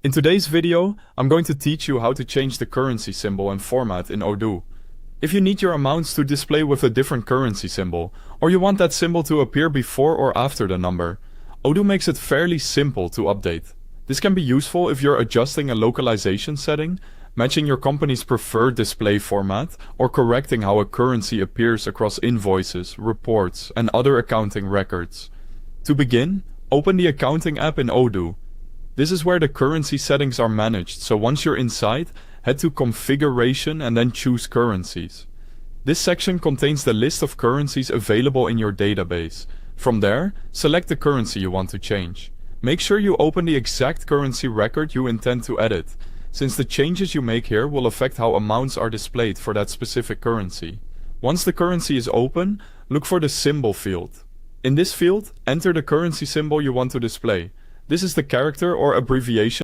In today's video, I'm going to teach you how to change the currency symbol and format in Odoo. If you need your amounts to display with a different currency symbol, or you want that symbol to appear before or after the number, Odoo makes it fairly simple to update. This can be useful if you're adjusting a localization setting, matching your company's preferred display format, or correcting how a currency appears across invoices, reports, and other accounting records. To begin, open the accounting app in Odoo. This is where the currency settings are managed, so once you're inside, head to Configuration and then choose Currencies. This section contains the list of currencies available in your database. From there, select the currency you want to change. Make sure you open the exact currency record you intend to edit, since the changes you make here will affect how amounts are displayed for that specific currency. Once the currency is open, look for the Symbol field. In this field, enter the currency symbol you want to display. This is the character or abbreviation